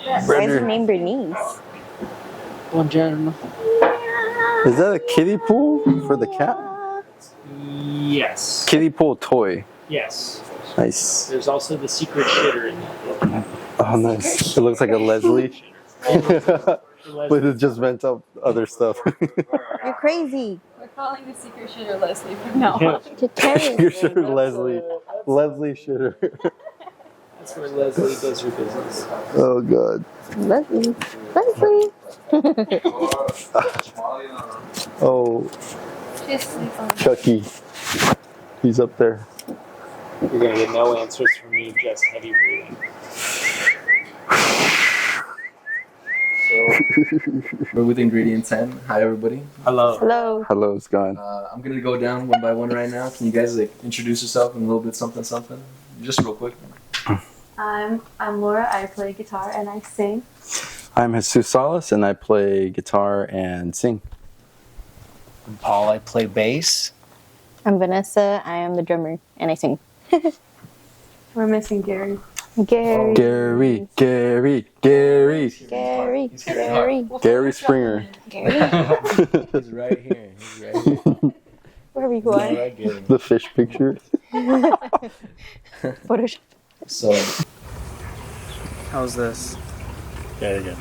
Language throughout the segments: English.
Why is her name Bernice? Buongiorno. Is that a kiddie pool for the cat? Yes. Kiddie pool toy. Yes. Nice. There's also the secret shitter in that. Oh, nice. It looks like a Leslie. But it just vents out other stuff. You're crazy. We're calling the secret shitter Leslie from now on. You're sure Leslie. Leslie shitter. That's where Leslie does her business. Oh, God. Leslie. Leslie. Oh, She's sleeping. Chucky. He's up there. You're going to get no answers from me, just heavy breathing. We're with ingredient 10. Hi, everybody. Hello. Hello. Hello, it's gone. I'm going to go down one by one right now. Can you guys introduce yourself in a little bit something? Just real quick. I'm Laura. I play guitar and I sing. I'm Jesus Salas, and I play guitar and sing. I'm Paul. I play bass. I'm Vanessa. I am the drummer and I sing. We're missing Gary. Gary. Gary Springer. Gary. He's right here. Where are we going? Right, Gary. The fish picture. Photoshop. So, How's this? Yeah, you're good.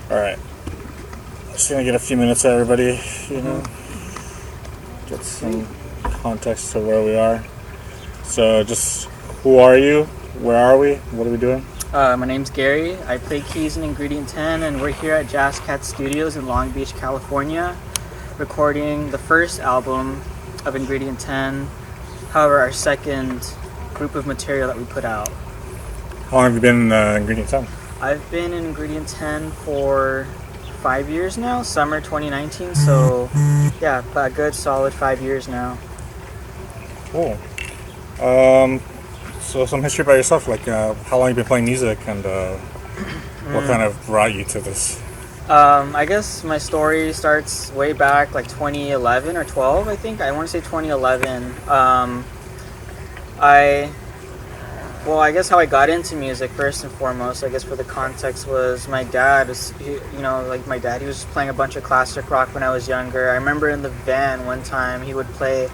Alright. Just gonna get a few minutes out, everybody, get some context to where we are. So just, who are you? Where are we? What are we doing? My name's Gary. I play keys in Ingredient 10, and we're here at Jazz Cat Studios in Long Beach, California, recording the first album of Ingredient 10. However, our second group of material that we put out. How long have you been in Ingredient 10? I've been in Ingredient 10 for 5 years now, summer 2019, so yeah, a good solid 5 years now. Cool. So some history about yourself, like how long you've been playing music and what kind of brought you to this? I guess my story starts way back like 2011 or 12, I think. I want to say 2011. I guess how I got into music, first and foremost, I guess for the context, was my dad. He was playing a bunch of classic rock when I was younger. I remember in the van one time he would play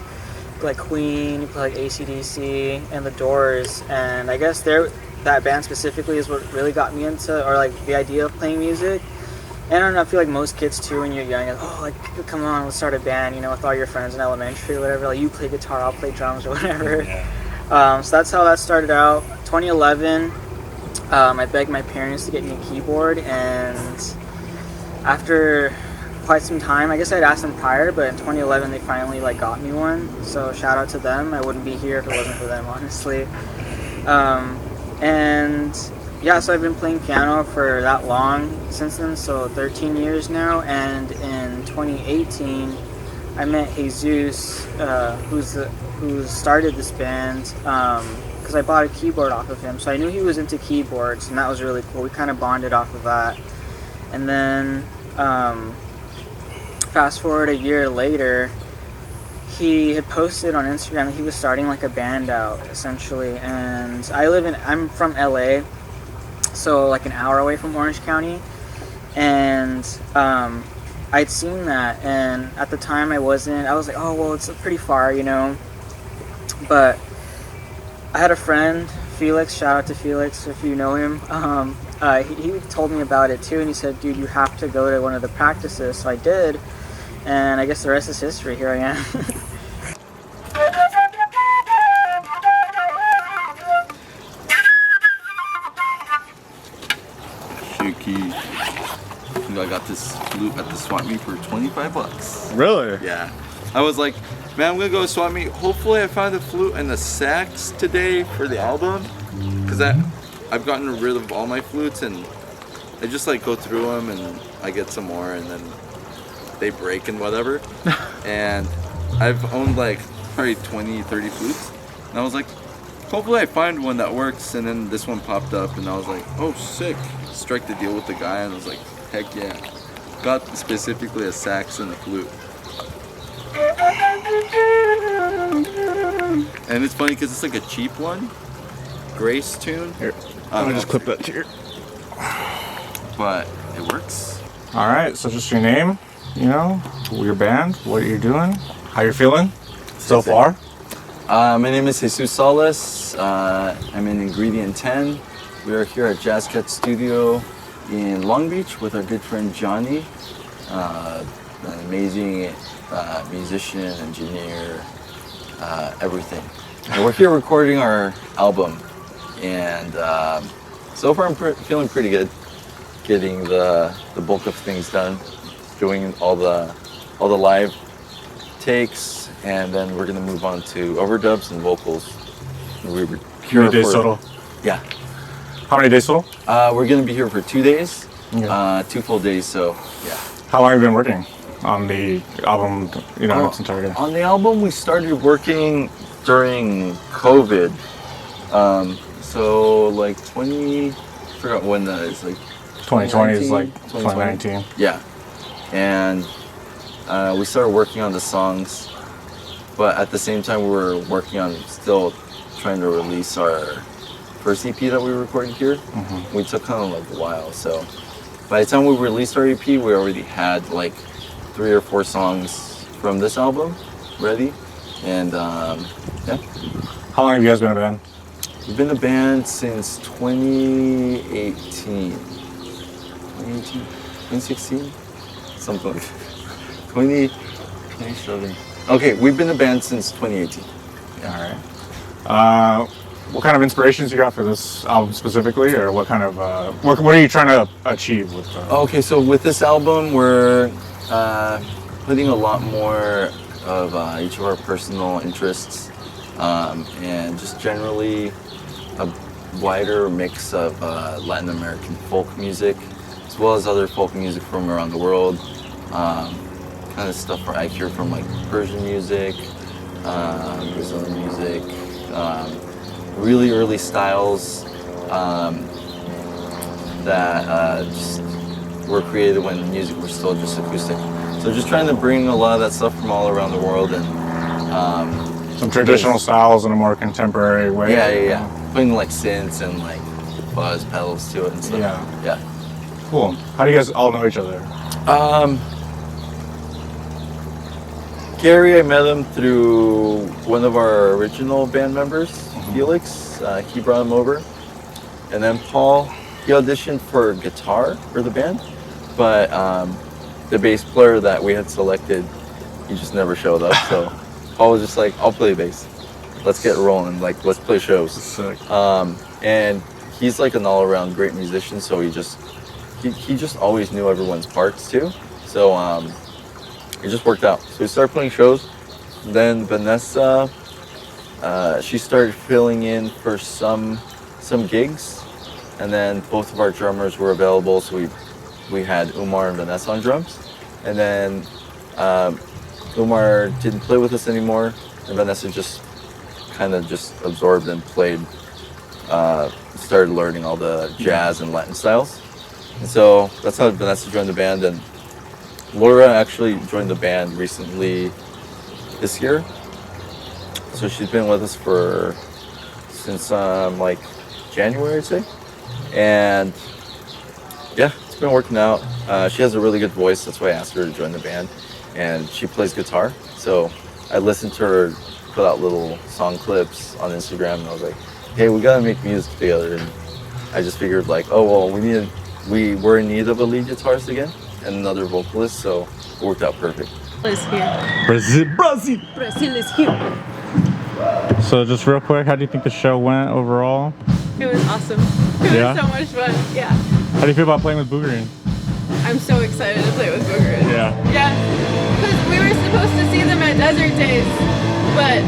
like Queen, he'd play like AC/DC and The Doors, and I guess that band specifically is what really got me into, or like the idea of playing music. And I don't know, I feel like most kids too, when you're young, you're like, oh, come on, let's start a band, with all your friends in elementary or whatever. Like, you play guitar, I'll play drums or whatever. Yeah. So that's how that started out. 2011, I begged my parents to get me a keyboard, and after quite some time, I guess I'd asked them prior, but in 2011 they finally got me one. So shout out to them. I wouldn't be here if it wasn't for them, honestly. So I've been playing piano for that long since then, so 13 years now. And in 2018, I met Jesus, who started this band, because I bought a keyboard off of him. So I knew he was into keyboards, and that was really cool. We kind of bonded off of that. And then fast forward a year later, he had posted on Instagram that he was starting a band out, essentially. And I'm from LA, so an hour away from Orange County. And I'd seen that, and at the time I was like, oh, well, it's pretty far, But I had a friend, Felix, shout out to Felix if you know him. He told me about it too, and he said, dude, you have to go to one of the practices. So I did, and I guess the rest is history. Here I am. Shuki. I got this flute at the swap meet for $25. Really? Yeah. I was like, man, I'm gonna go to swap meet. Hopefully I find the flute and the sax today for the album. Cause I've gotten rid of all my flutes and I just go through them and I get some more and then they break and whatever. And I've owned probably 20, 30 flutes. And I was like, hopefully I find one that works. And then this one popped up and I was like, oh, sick. Strike the deal with the guy and I was like, heck yeah. Got specifically a sax and a flute. And it's funny because it's a cheap one. Grace tune. Here, I'm gonna just clip that here. But it works. All right, so just your name, you know, your band, what you're doing, how you're feeling so far. My name is Jesus Salas. I'm in Ingredient 10. We are here at Jazz Cat Studio in Long Beach with our good friend Johnny, an amazing musician, engineer, everything. And we're here recording our album, and so far I'm feeling pretty good, getting the bulk of things done, doing all the live takes, and then we're gonna move on to overdubs and vocals. We were How many days total? Yeah. How many days total? We're gonna be here for 2 days, Yeah. 2 full days. So yeah. How long have you been working on the album? You know, in its entirety. On the album, we started working during COVID. So like 20, I forgot when that is. Like 2020 is like 2020. 2019. Yeah, and we started working on the songs, but at the same time we were working on still trying to release our first EP that we recorded here. Mm-hmm. We took kind of like a while, so by the time we released our EP, we already had like 3 or 4 songs from this album ready, and yeah. How long have you guys been a band? We've been a band since 2018. 2016? Something like that. 27. Okay, we've been a band since 2018. Yeah. All right. What kind of inspirations you got for this album specifically, or what kind of what are you trying to achieve with? Okay, so with this album, we're putting a lot more of each of our personal interests, and just generally a wider mix of Latin American folk music, as well as other folk music from around the world. Kind of stuff I hear from like Persian music, Brazilian music, really early styles that just were created when music was still just acoustic. So just trying to bring a lot of that stuff from all around the world, and some traditional styles in a more contemporary way. Yeah. Putting like synths and like fuzz pedals to it and stuff. Yeah. Cool. How do you guys all know each other? Gary, I met him through one of our original band members, Felix. He brought him over. And then Paul, he auditioned for guitar for the band, but the bass player that we had selected, he just never showed up. So Paul was just like, I'll play bass. Let's get rolling. Like, let's play shows. Sick. And he's like an all-around great musician, so he just always knew everyone's parts too. So it just worked out. So we started playing shows. Then Vanessa, she started filling in for some gigs, and then both of our drummers were available, so we had Umar and Vanessa on drums. And then Umar didn't play with us anymore, and Vanessa just kind of just absorbed and played, started learning all the jazz and Latin styles. And so that's how Vanessa joined the band. And Laura actually joined the band recently this year. So she's been with us since like January, I'd say. And yeah, it's been working out. She has a really good voice, that's why I asked her to join the band. And she plays guitar. So I listened to her put out little song clips on Instagram, and I was like, hey, we gotta make music together. And I just figured like, oh well, we were in need of a lead guitarist again and another vocalist, so it worked out perfect. Is here. Brazil. Brazil is here. So just real quick, how do you think the show went overall? It was awesome. It Yeah? was so much fun. Yeah. How do you feel about playing with Boogerine? I'm so excited to play with Boogers. Yeah. Yeah. Because we were supposed to see them at Desert Days, but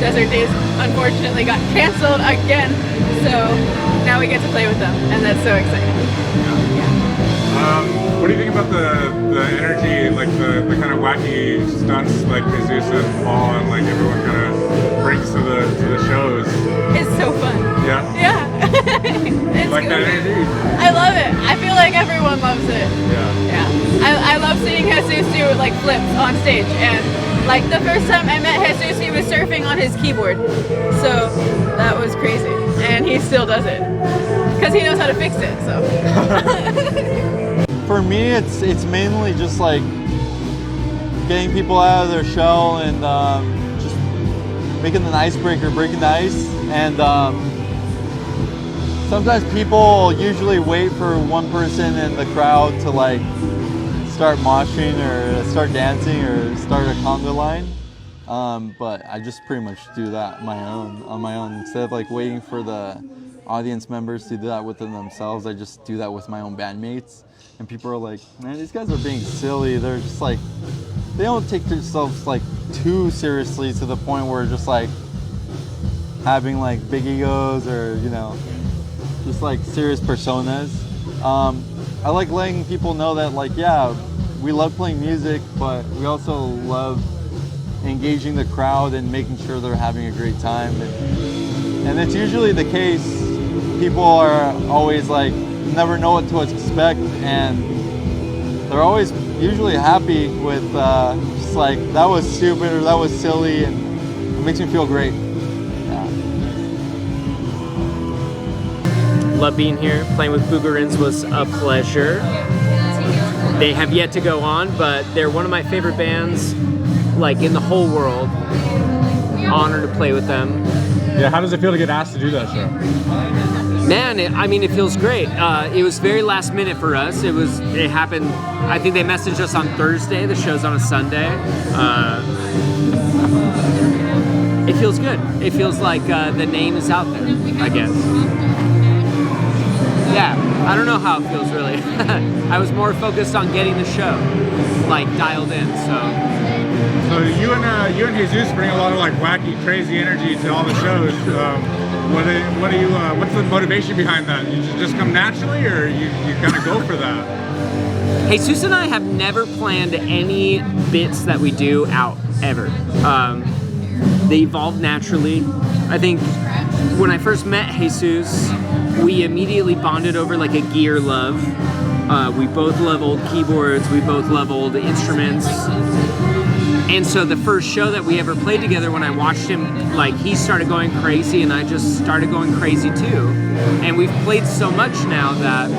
Desert Days unfortunately got canceled again. So now we get to play with them, and that's so exciting. What do you think about the energy, like the kind of wacky stunts like Jesus and Paul and like everyone kind of brings to the shows? It's so fun. Yeah? Yeah. It's Like that goofy. energy? I love it. I feel like everyone loves it. Yeah. Yeah. I love seeing Jesus do like flips on stage, and Like the first time I met Jesus, he was surfing on his keyboard. So that was crazy. And he still does it. Because he knows how to fix it, so. For me, it's mainly just like getting people out of their shell and just making an icebreaker, breaking the ice. And sometimes people usually wait for one person in the crowd to like start moshing or start dancing or start a conga line. But I just pretty much do that on my own. Instead of like waiting for the audience members to do that within themselves, I just do that with my own bandmates. And people are like, man, these guys are being silly. They're just like, they don't take themselves like too seriously to the point where just like having like big egos or, you know, just like serious personas. I like letting people know that like, yeah, we love playing music, but we also love engaging the crowd and making sure they're having a great time. And it's usually the case. People are always like, never know what to expect, and they're always usually happy with just like, that was stupid or that was silly, and it makes me feel great. Yeah. Love being here. Playing with Boogerins was a pleasure. They have yet to go on, but they're one of my favorite bands, like in the whole world. Honor to play with them. Yeah, how does it feel to get asked to do that show? Man, it feels great. It was very last minute for us. It happened, I think they messaged us on Thursday. The show's on a Sunday. It feels good. It feels like the name is out there, I guess. Yeah, I don't know how it feels really. I was more focused on getting the show, like, dialed in, so. So you and Jesus bring a lot of like wacky, crazy energy to all the shows. What's the motivation behind that? You just come naturally, or you kind of go for that? Jesus and I have never planned any bits that we do out, ever. They evolved naturally. I think when I first met Jesus, we immediately bonded over like a gear love. We both love old keyboards, we both love old instruments. And so the first show that we ever played together, when I watched him, like, he started going crazy and I just started going crazy too. And we've played so much now that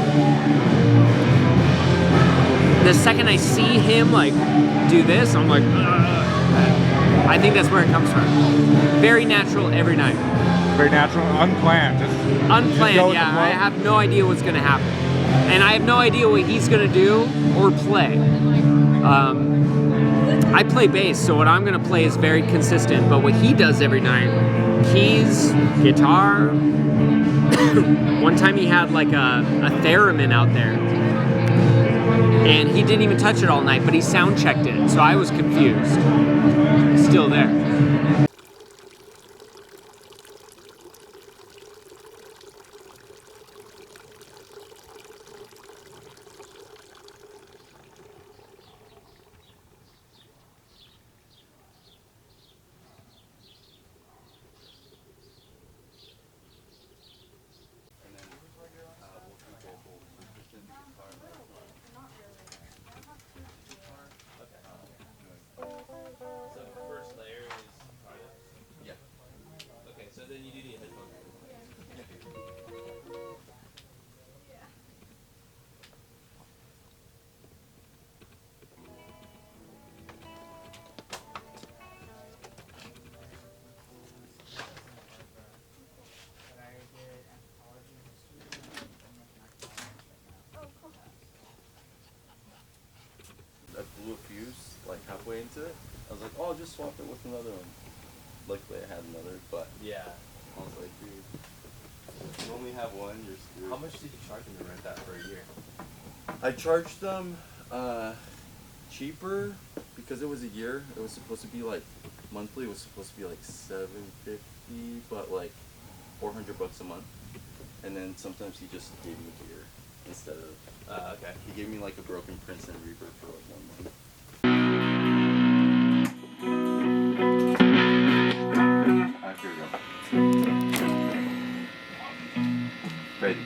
the second I see him like do this, I'm like, ugh. I think that's where it comes from. Very natural every night. Very natural, unplanned. Unplanned, yeah. I have no idea what's gonna happen. And I have no idea what he's gonna do or play. I play bass, so what I'm gonna play is very consistent, but what he does every night, keys, guitar. One time he had like a theremin out there, and he didn't even touch it all night, but he sound checked it, so I was confused. It's still there. I blew a fuse like halfway into it. I was like, oh, I'll just swap it with another one. Luckily I had another, but yeah. I was like, dude, you only have one, you're screwed. How much did you charge them to rent that for a year? I charged them cheaper because it was a year. It was supposed to be like monthly. It was supposed to be like $750, but like $400 a month. And then sometimes he just gave me gear instead of. Okay. He gave me like a broken Princeton Reaper for like 1 month. Alright, here we go. Ready.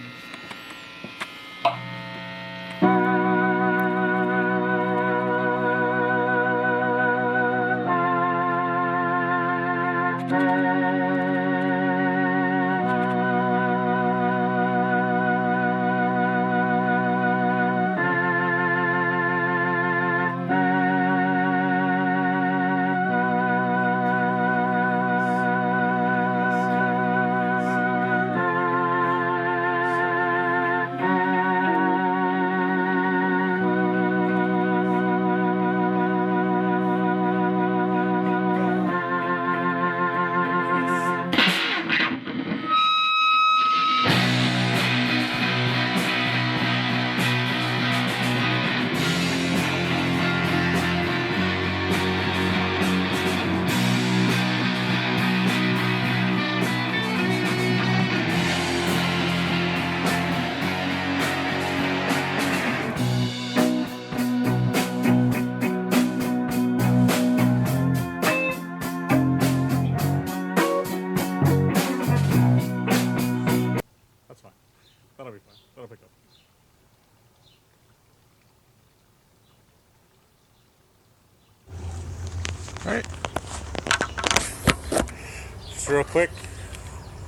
us real quick.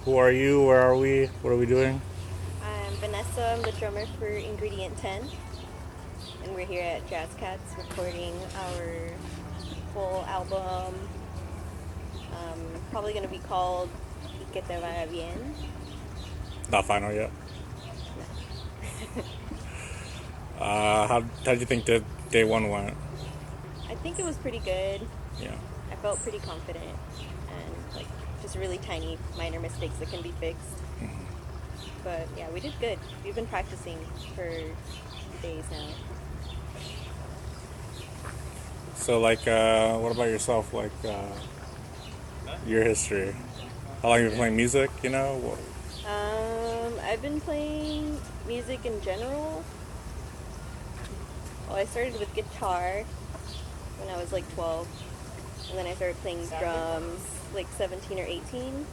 Who are you? Where are we? What are we doing? I'm Vanessa. I'm the drummer for Ingredient 10. And we're here at Jazz Cats recording our full album. Probably going to be called Y Que Te Vaya Bien. Not final yet. How do you think that day one went? I think it was pretty good. Yeah. I felt pretty confident and like just really tiny minor mistakes that can be fixed. But yeah, we did good. We've been practicing for days now. So like, what about yourself? Like, your history. How long have you been playing music? You know. I've been playing music in general. Well, I started with guitar when I was like 12, and then I started playing drums like 17 or 18.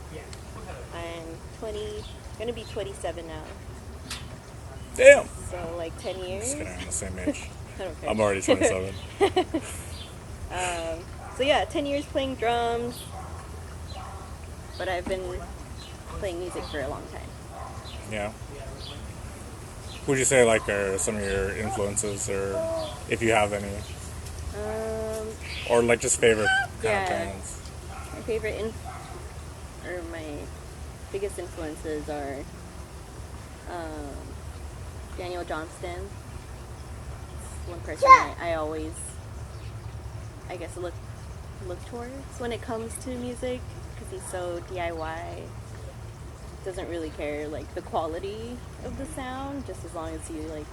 I'm 20, gonna be 27 now. Damn. So like 10 years. Just kidding, I'm the same age. Okay. I'm already 27. So yeah, 10 years playing drums, but I've been playing music for a long time. Yeah. Who would you say like are some of your influences, or if you have any, or like just favorite kind of bands? My favorite or my biggest influences are Daniel Johnston. It's one person I always, I guess, look towards when it comes to music, because he's so DIY. Doesn't really care like the quality of the sound, just as long as you like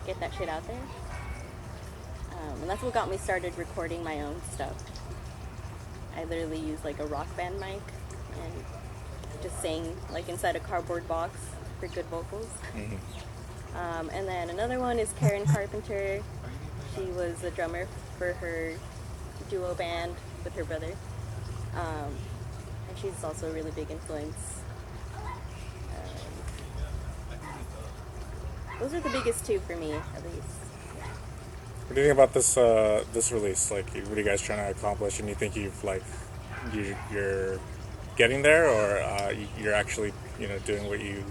get that shit out there. And that's what got me started recording my own stuff. I literally use like a rock band mic and just sing like inside a cardboard box for good vocals. And then another one is Karen Carpenter. She was a drummer for her duo band with her brother. And she's also a really big influence. Those are the biggest two for me, at least. What do you think about this release? Like, what are you guys trying to accomplish? And you think you're getting there, or you're actually doing what you?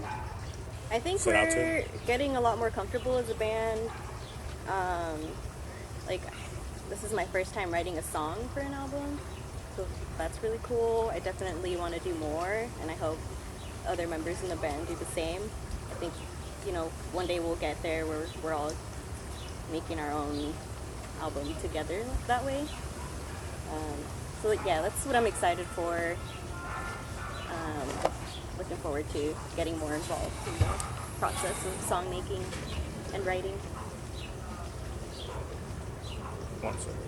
I think set out we're to? getting a lot more comfortable as a band. Like, this is my first time writing a song for an album, so that's really cool. I definitely want to do more, and I hope other members in the band do the same. I think, one day we'll get there where we're all making our own album together that way. So yeah, that's what I'm excited for. Looking forward to getting more involved in the process of song making and writing. One second.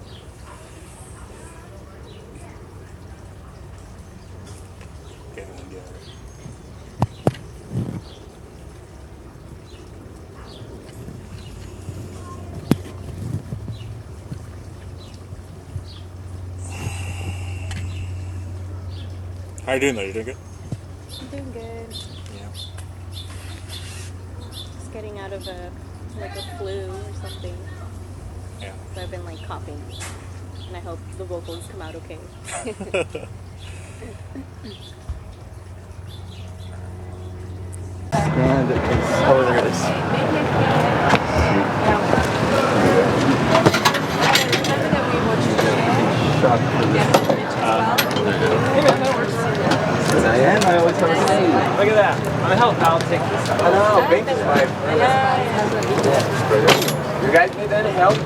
How are you doing though? You doing good? I'm doing good. Yeah. Just getting out of a flu or something. Yeah. So I've been like coughing, and I hope the vocals come out okay. And oh, there it is. Diane, I always have a say. Look at that. I'm gonna help. I'll take this. I know, bank is fine. You guys need any help?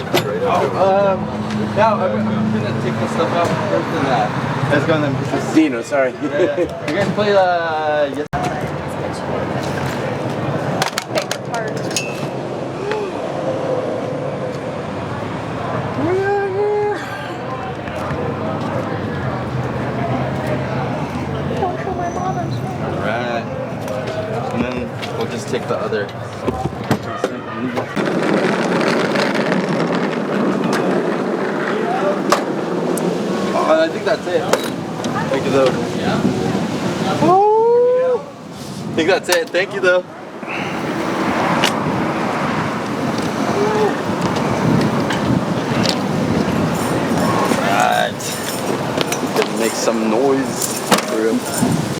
Yeah, I'm gonna take the stuff out first and let's go and then put this. Dino, sorry. You guys play yes. Alright. And then we'll just take the other. I think that's it. Thank you though. Woo! I think that's it. Thank you though. Alright. Gonna make some noise for real time.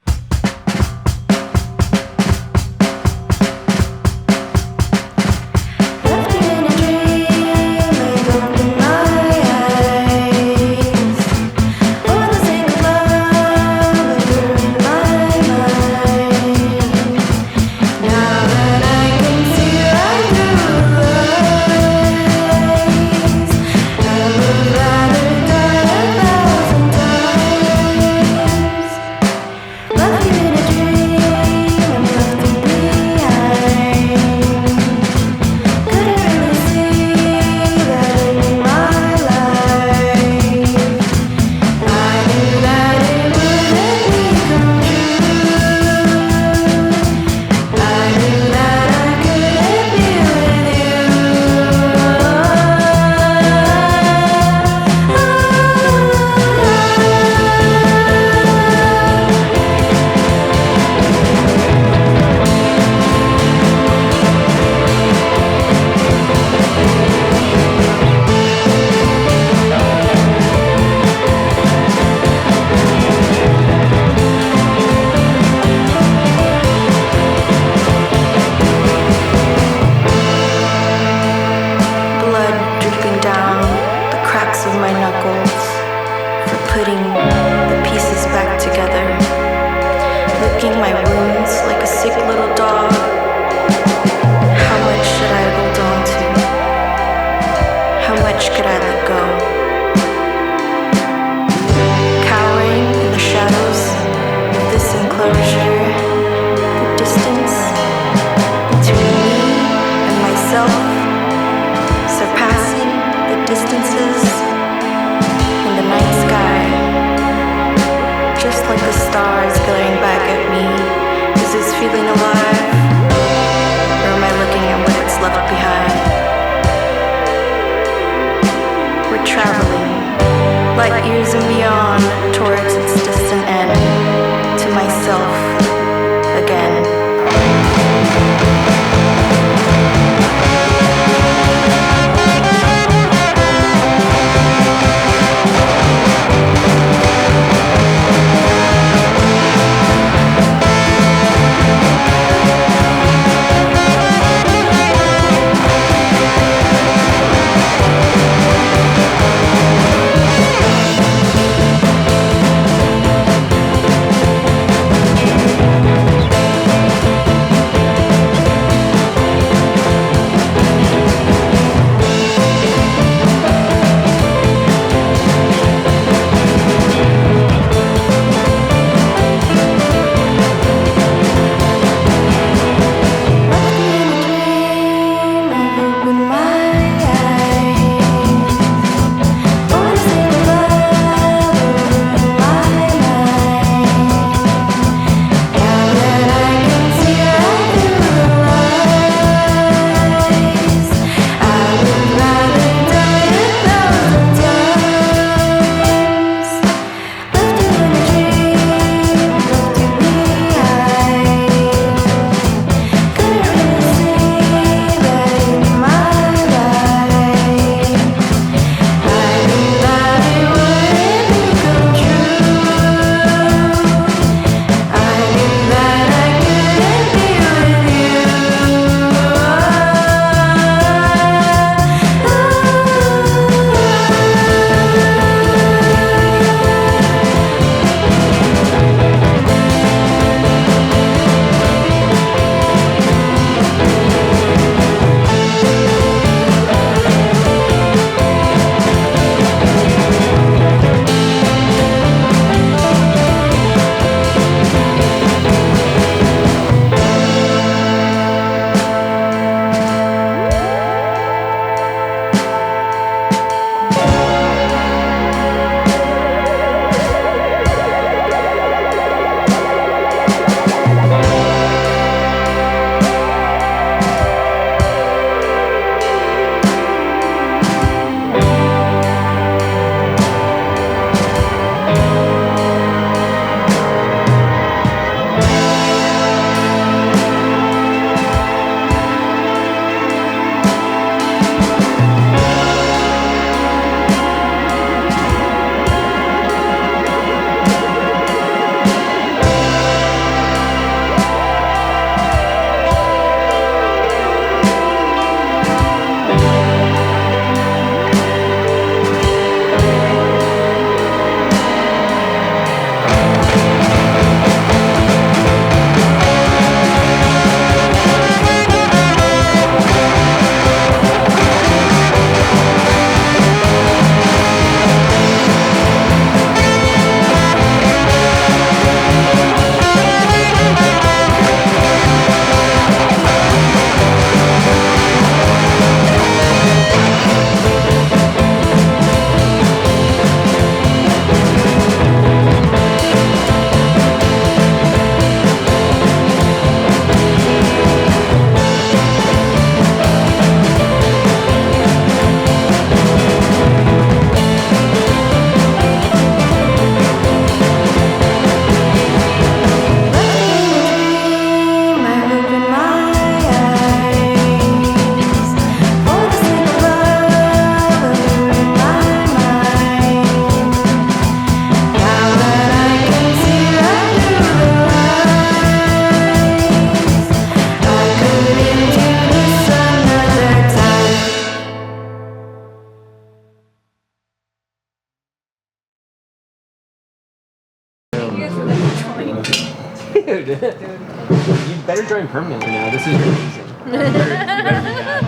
better join permanently now. This is amazing. You better do that.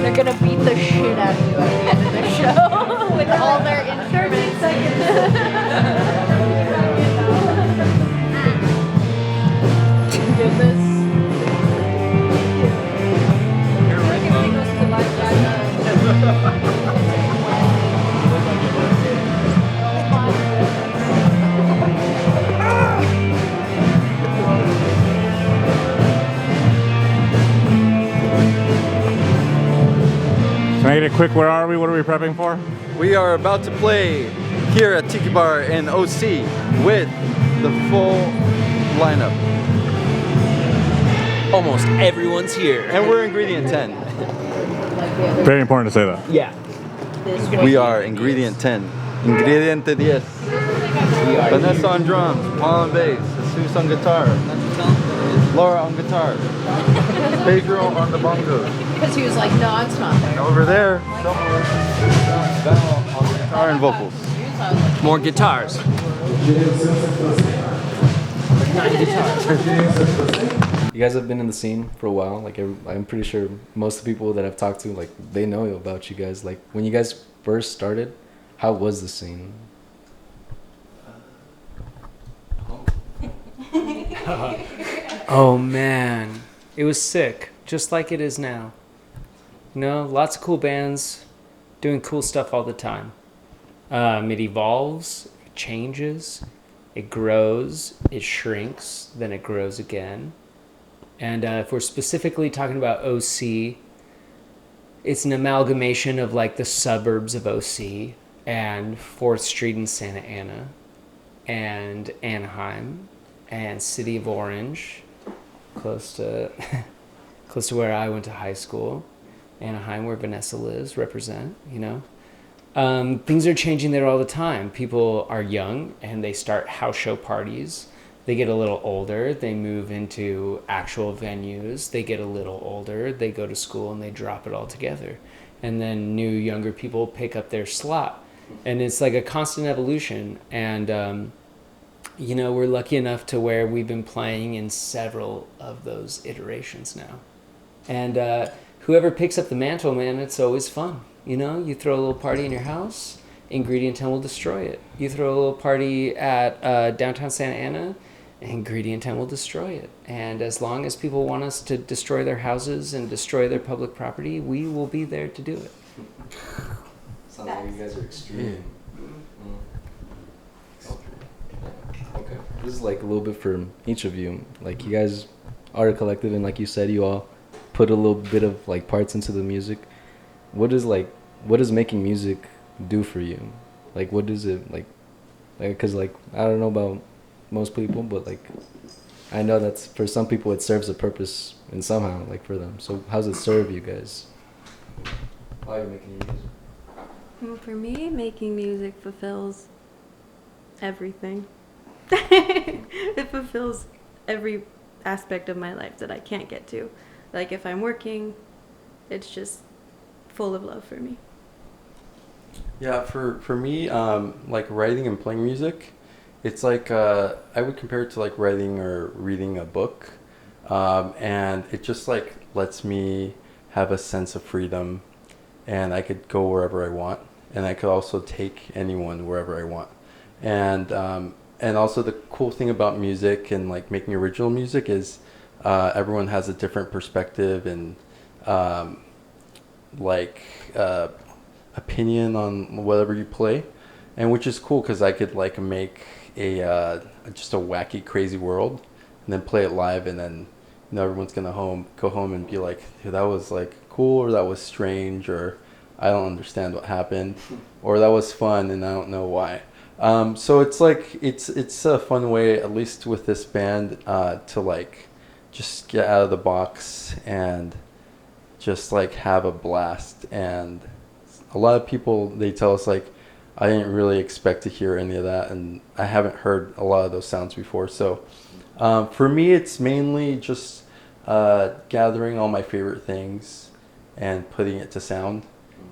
They're gonna beat the shit out of you at the end of the show with all their instruments. Get this. Make it quick. Where are we? What are we prepping for? We are about to play here at Tiki Bar in OC with the full lineup. Almost everyone's here. And we're ingredient 10. Very important to say that. Yeah. We are ingredient 10. Ingrediente 10. Vanessa on drums, Paul on bass, Jesus on guitar, Laura on guitar, Pedro on the bongos. Because he was like, no, it's not there. And over there, somewhere, Val on guitar and vocals. More guitars. 9 guitars. You guys have been in the scene for a while. Like I'm pretty sure most of the people that I've talked to, like they know about you guys. Like when you guys first started, how was the scene? Oh man, it was sick, just like it is now. You know, lots of cool bands doing cool stuff all the time. It evolves, it changes, it grows, it shrinks, then it grows again. And if we're specifically talking about OC, it's an amalgamation of like the suburbs of OC and 4th Street in Santa Ana and Anaheim and City of Orange, close to where I went to high school. Anaheim, where Vanessa lives, represent, you know. Things are changing there all the time. People are young and they start house show parties. They get a little older, they move into actual venues. They get a little older, they go to school and they drop it all together. And then new, younger people pick up their slot. And it's like a constant evolution. And, you know, we're lucky enough to where we've been playing in several of those iterations now. And whoever picks up the mantle, man, it's always fun. You know, you throw a little party in your house, Ingredient 10 will destroy it. You throw a little party at downtown Santa Ana, Ingredient 10 will destroy it. And as long as people want us to destroy their houses and destroy their public property, we will be there to do it. Sounds like you guys are extreme. Okay. This is like a little bit for each of you. Like you guys are a collective, and like you said, you all put a little bit of like parts into the music. What does making music do for you? Like what does it like because like I don't know about most people, but like I know that's for some people it serves a purpose and somehow like for them. So how does it serve you guys? Why are you making your music? Well, for me, making music fulfills everything. It fulfills every aspect of my life that I can't get to. Like if I'm working, it's just full of love for me. Yeah, for me, like writing and playing music, it's like I would compare it to like writing or reading a book, and it just like lets me have a sense of freedom, and I could go wherever I want, and I could also take anyone wherever I want, and also the cool thing about music and like making original music is everyone has a different perspective and opinion on whatever you play, and which is cool because I could like make a just a wacky crazy world and then play it live, and then you know everyone's gonna go home and be like, dude, that was like cool, or that was strange, or I don't understand what happened, or that was fun and I don't know why. So it's like it's a fun way, at least with this band, to like just get out of the box and just like have a blast. And a lot of people, they tell us like, I didn't really expect to hear any of that, and I haven't heard a lot of those sounds before. So for me, it's mainly just gathering all my favorite things and putting it to sound,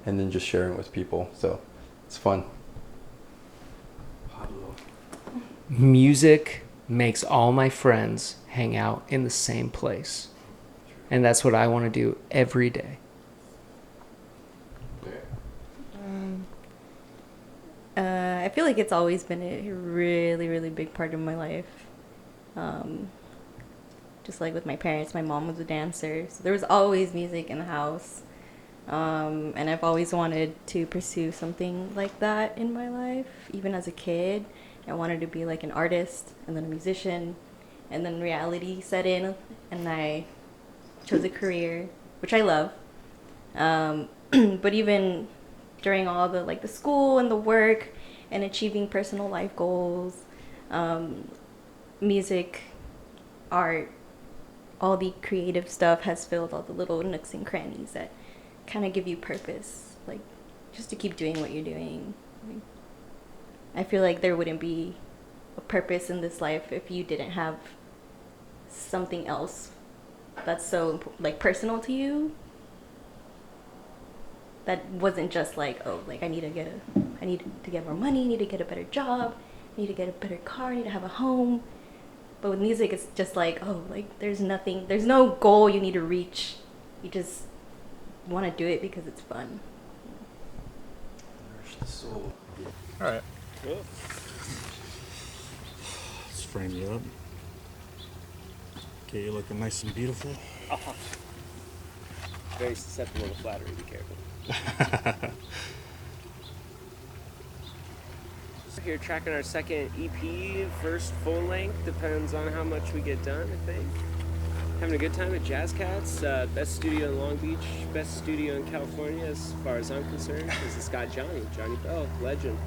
and then just sharing with people. So it's fun. Music makes all my friends hang out in the same place. And that's what I want to do every day. I feel like it's always been a really, really big part of my life. Just like with my parents, my mom was a dancer, so there was always music in the house. And I've always wanted to pursue something like that in my life. Even as a kid, I wanted to be like an artist and then a musician, and then reality set in and I chose a career, which I love. But even during all the like the school and the work and achieving personal life goals, music, art, all the creative stuff has filled all the little nooks and crannies that kind of give you purpose, like just to keep doing what you're doing. I feel like there wouldn't be a purpose in this life if you didn't have something else that's so like personal to you, that wasn't just like, oh, like I need to get more money, I need to get a better job, I need to get a better car, I need to have a home. But with music, it's just like, oh, like there's no goal you need to reach. You just want to do it because it's fun. Nourish the soul. All right. Cool. Let's frame you up. Get you looking nice and beautiful. Very susceptible to flattery, be careful. Here tracking our second EP, first full length, depends on how much we get done, I think. Having a good time at Jazz Cats, best studio in Long Beach, best studio in California as far as I'm concerned. This has got Johnny Bell, legend.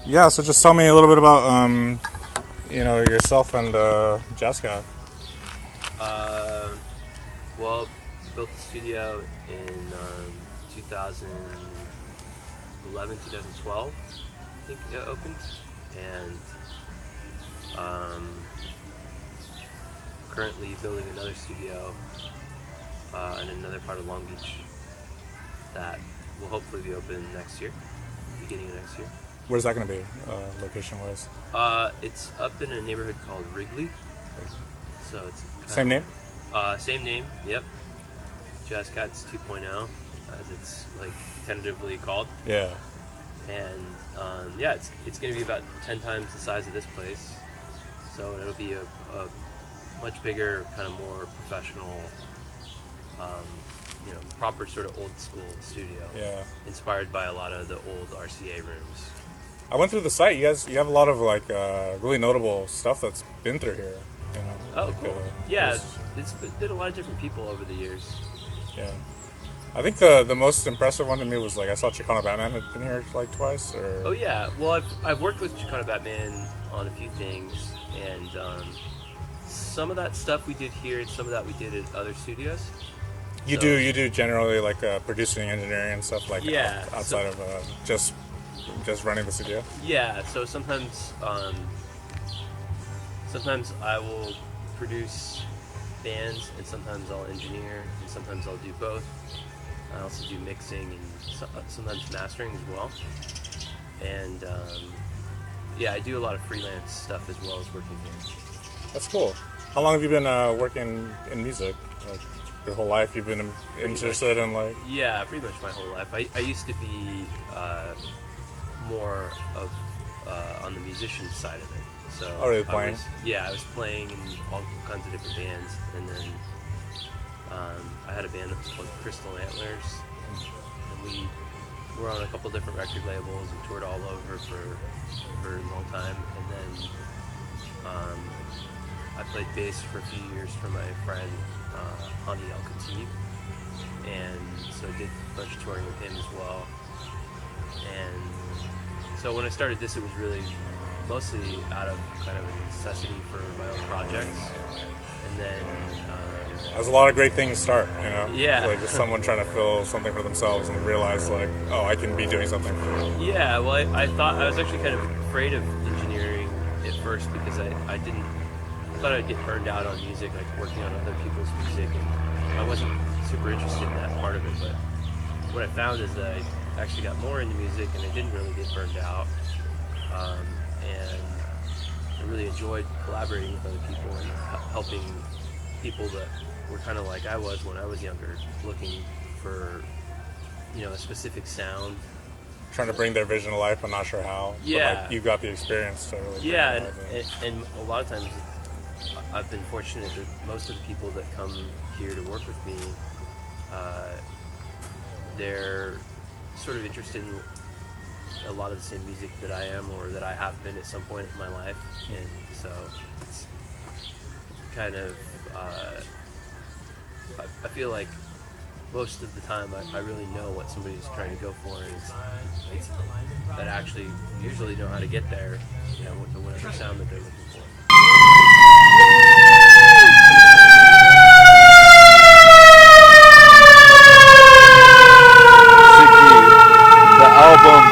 Yeah, so just tell me a little bit about yourself and Jazz Cat. Well, built the studio in 2011, 2012, I think it opened, and currently building another studio in another part of Long Beach that will hopefully be open next year, beginning of next year. Where's that going to be, location-wise? It's up in a neighborhood called Wrigley, so it's same name? Same name, yep. Jazz Cats 2.0, as it's like tentatively called. Yeah. And yeah, it's going to be about 10 times the size of this place, so it'll be a much bigger, kind of more professional, proper sort of old school studio. Yeah. Inspired by a lot of the old RCA rooms. I went through the site. You have a lot of like really notable stuff that's been through here. You know, oh, like, cool. Yeah, it's been a lot of different people over the years. Yeah. I think the most impressive one to me was like I saw Chicano Batman had been here like twice. Or... Oh yeah, well I've worked with Chicano Batman on a few things, and some of that stuff we did here, and some of that we did at other studios. You do generally like producing, engineering, and stuff like outside of just running the studio. Yeah, so sometimes I will produce bands, and sometimes I'll engineer, and sometimes I'll do both. I also do mixing and sometimes mastering as well. And yeah, I do a lot of freelance stuff as well as working here. That's cool. How long have you been working in music? Like your whole life you've been interested in like... Yeah, pretty much my whole life. I used to be more of on the musician side of it. So really playing? I was playing in all kinds of different bands, and then I had a band that was called Crystal Antlers, and we were on a couple different record labels and toured all over for a long time. And then I played bass for a few years for my friend Hani El-Khatib, and so I did a bunch of touring with him as well. And so when I started this, it was really mostly out of kind of a necessity for my own projects. And then there's a lot of great things to start, you know? Yeah. Like just someone trying to fill something for themselves and realize like, oh, I can be doing something. Yeah, well, I thought I was actually kind of afraid of engineering at first because I thought I'd get burned out on music, like working on other people's music, and I wasn't super interested in that part of it. But what I found is that I actually got more into music, and I didn't really get burned out. and I really enjoyed collaborating with other people and helping people that were kind of like I was when I was younger, looking for, you know, a specific sound. Trying to bring their vision to life, but not sure how. Yeah. But like, you've got the experience to really. Yeah, and a lot of times I've been fortunate that most of the people that come here to work with me, they're sort of interested in a lot of the same music that I am, or that I have been at some point in my life, and so it's kind of I feel like most of the time I really know what somebody's trying to go for, and it's that I actually usually know how to get there, you know, with whatever sound that they're looking for. The album.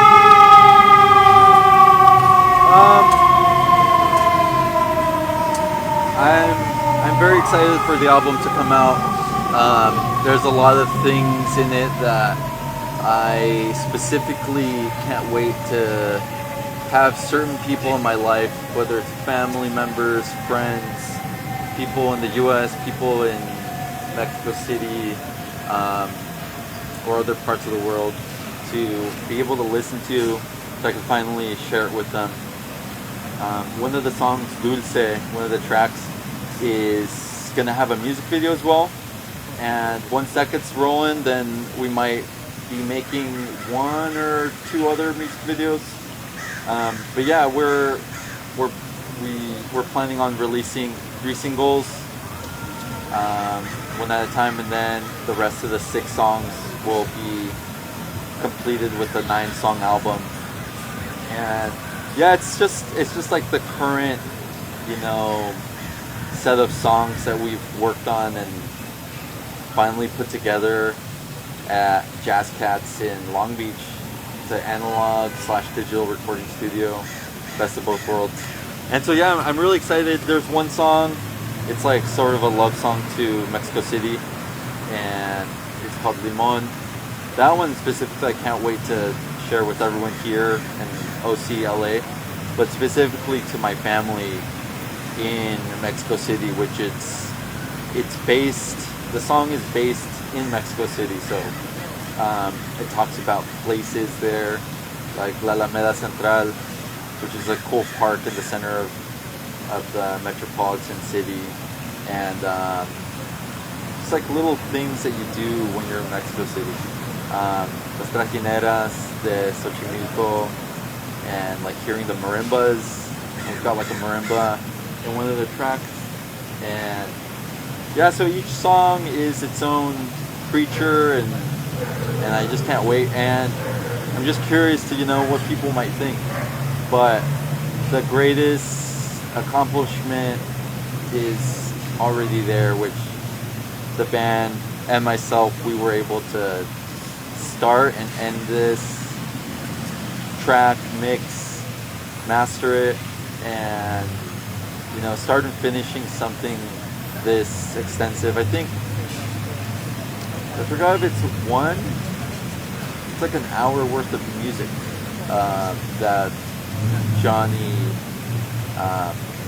I'm very excited for the album to come out. There's a lot of things in it that I specifically can't wait to have certain people in my life, whether it's family members, friends, people in the U.S., people in Mexico City, or other parts of the world, to be able to listen to, so I can finally share it with them. One of the songs, Dulce, one of the tracks, is gonna have a music video as well. And once that gets rolling, then we might be making one or two other music videos. But yeah, we're planning on releasing 3 singles, one at a time, and then the rest of the 6 songs will be completed with the 9-song album. And yeah, it's just like the current, you know, set of songs that we've worked on and finally put together at Jazz Cats in Long Beach. It's an analog/digital recording studio, best of both worlds. And so yeah, I'm really excited. There's one song, it's like sort of a love song to Mexico City, and it's called Limon. That one specifically I can't wait to share with everyone here in OC LA, but specifically to my family in Mexico City, which it's based, the song is based in Mexico City, so it talks about places there, like La Alameda Central, which is a cool park in the center of the metropolitan city, and it's like little things that you do when you're in Mexico City. Las trajineras de Xochimilco, and like hearing the marimbas. We've got like a marimba in one of the tracks, and yeah, so each song is its own creature, and I just can't wait, and I'm just curious to, you know, what people might think. But the greatest accomplishment is already there, which the band and myself, we were able to start and end this track, mix, master it, and, you know, start and finishing something this extensive. I think, I forgot if it's like an hour worth of music that Johnny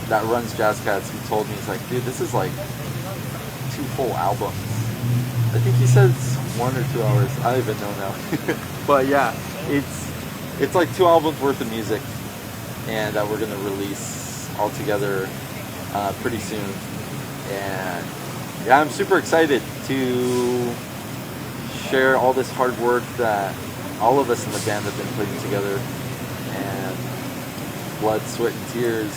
that runs Jazz Cats, he told me, he's like, dude, this is like 2 full albums. I think he said it's 1 or 2 hours. I don't even know now. But yeah, it's like 2 albums worth of music, and that we're gonna release all together pretty soon. And yeah, I'm super excited to share all this hard work that all of us in the band have been putting together, and blood, sweat, and tears,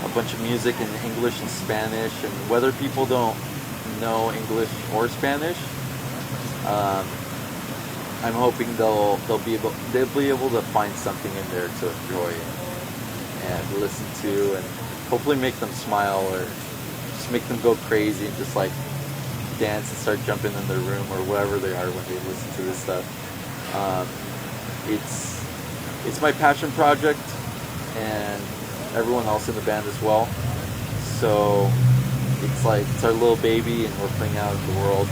a bunch of music in English and Spanish, and whether people don't know English or Spanish, I'm hoping they'll be able to find something in there to enjoy and listen to, and hopefully make them smile, or just make them go crazy and just like dance and start jumping in their room or wherever they are when they listen to this stuff. It's my passion project, and everyone else in the band as well. So it's like, it's our little baby, and we're putting out in the world.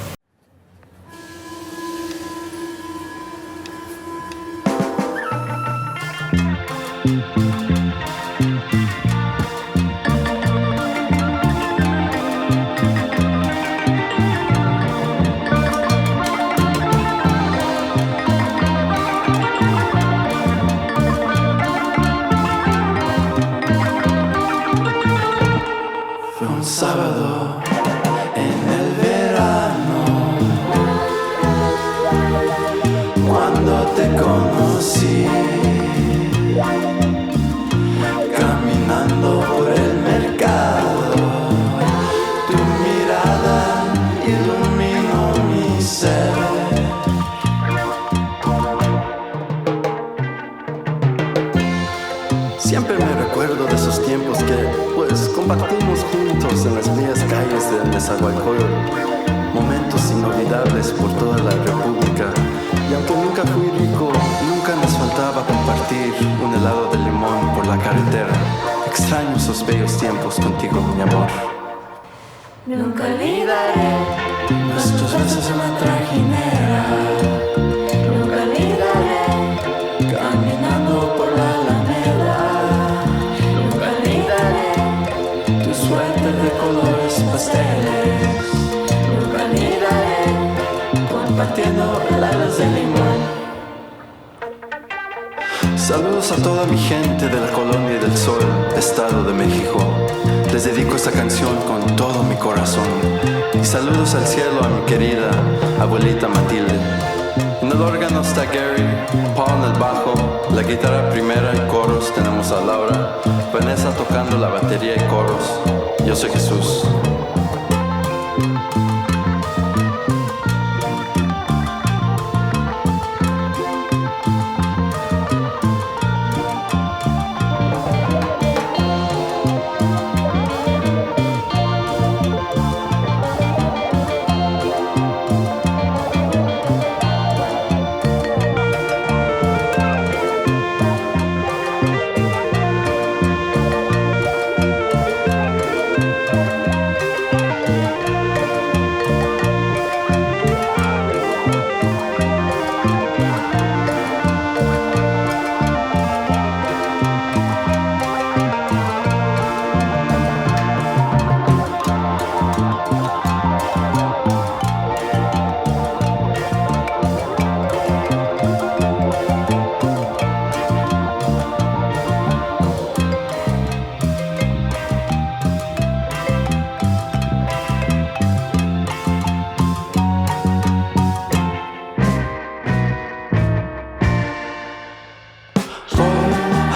sábado en el verano, cuando te conocí, caminando por el mercado, tu mirada iluminó mi ser. Siempre me recuerdo de esos tiempos que, pues, compartimos juntos en las bellas calles del Nezahualcóyotl, momentos inolvidables por toda la República. Y aunque nunca fui rico, nunca nos faltaba compartir un helado de limón por la carretera. Extraño esos bellos tiempos contigo, mi amor. Nunca olvidaré nuestros besos en la trajinera. Nunca olvidaré caminando por la Alameda. Nunca olvidaré tu suéter de colores pasteles. Nunca olvidaré compartiendo helados de limón. Saludos a toda mi gente de la Colonia del Sol, Estado de México. Les dedico esta canción con todo mi corazón. Y saludos al cielo a mi querida abuelita Matilde. En el órgano está Gary, Paul en el bajo, la guitarra primera y coros tenemos a Laura, Vanessa tocando la batería y coros. Yo soy Jesús.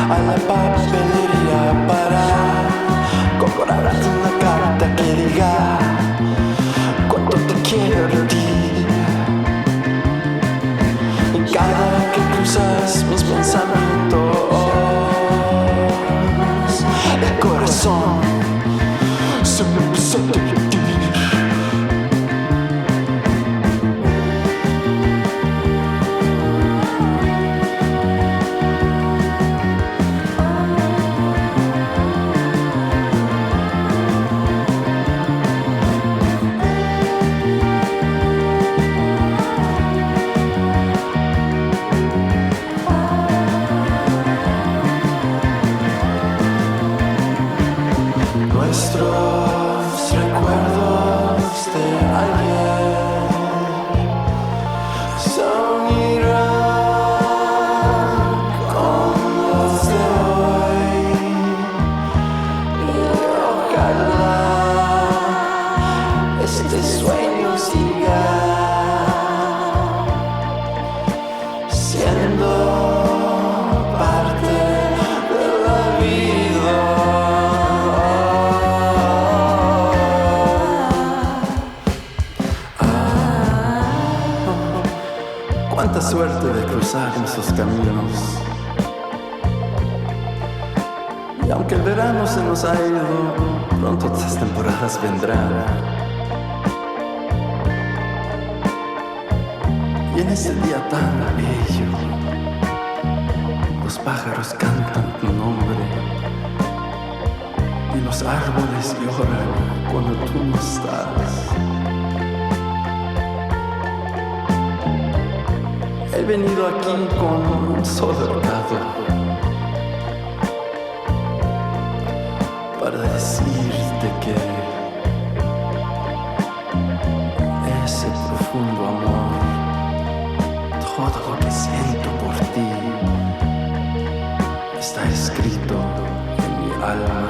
A la papelería para comprar una carta que diga cuánto te quiero de ti. Y cada que cruzas mis pensamientos, el corazón se me empieza a derretir. Nuestros recuerdos de ayer se unirán con los de hoy y ojalá este sueño siga siendo parte de la vida. Cuánta suerte de cruzar nuestros caminos. Y aunque el verano se nos ha ido, pronto otras temporadas vendrán. Y en este día tan bello, los pájaros cantan tu nombre y los árboles lloran cuando tú no estás. He venido aquí con un solo recado para decirte que ese profundo amor, todo lo que siento por ti, está escrito en mi alma.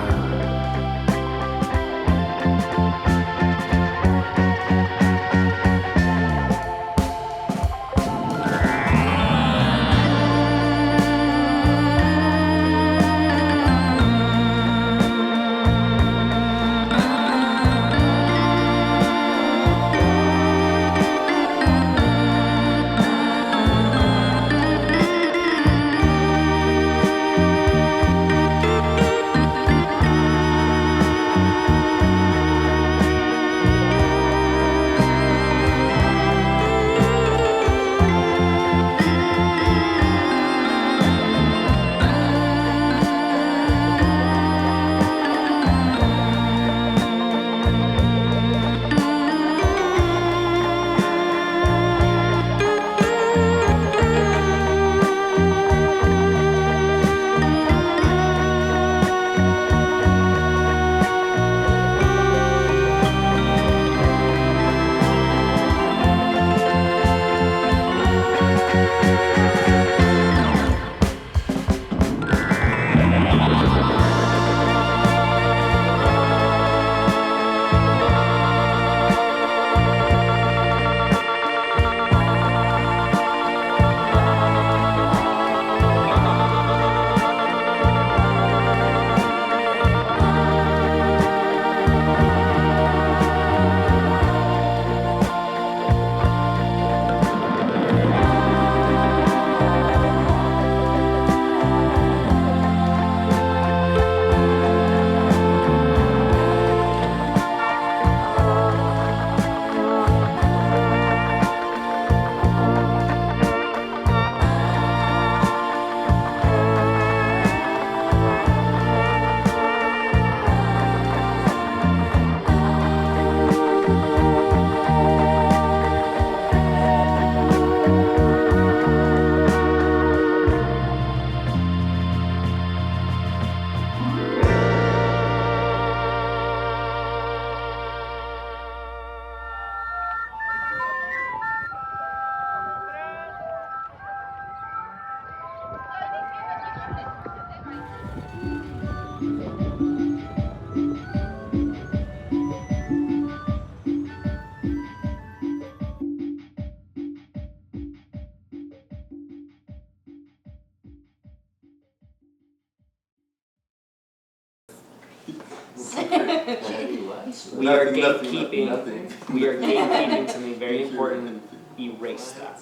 We are Nothing, gatekeeping. nothing. We are gatekeeping something very important. Erase that.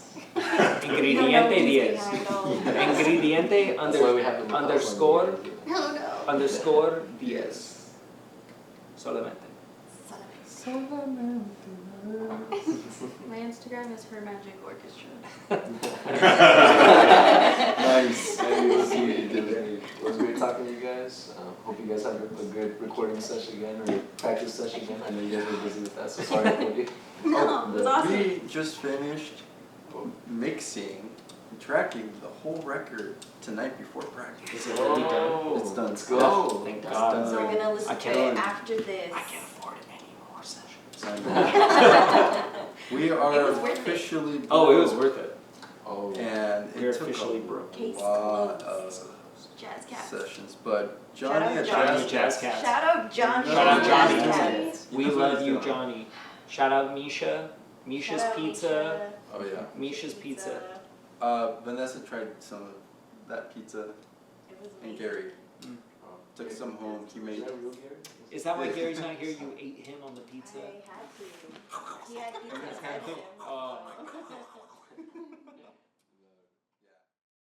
Ingrediente 10. Ingrediente underscore 10. Solamente. My Instagram is Her Magic Orchestra. Nice. Let's see what you did there. It was great talking to you guys. Hope you guys have a good recording session again or practice session again. I know you guys were busy with that, so sorry for you. No, it was awesome. We just finished mixing, tracking the whole record tonight before practice. Is it already done? It's done. Let's go. Thank It's God. done. So we're gonna listen to it after this. I can't afford any more sessions. We It are was worth it. officially Oh, it was worth it. Oh. and We're it took officially a broke. Case lot closed. of Jazz Cats. sessions, but Shout Johnny out at Johnny. Jazz Cats. Shout out Johnny. Shout out Jazz Johnny. Cats. We love you, Johnny. Shout out Misha. Misha's Shout out Pizza. Oh yeah. Misha's Pizza. Vanessa tried some of that pizza, and Gary took some home. He made. Is that why Gary's not here? You ate him on the pizza? I had to. He had pizza. Oh my God.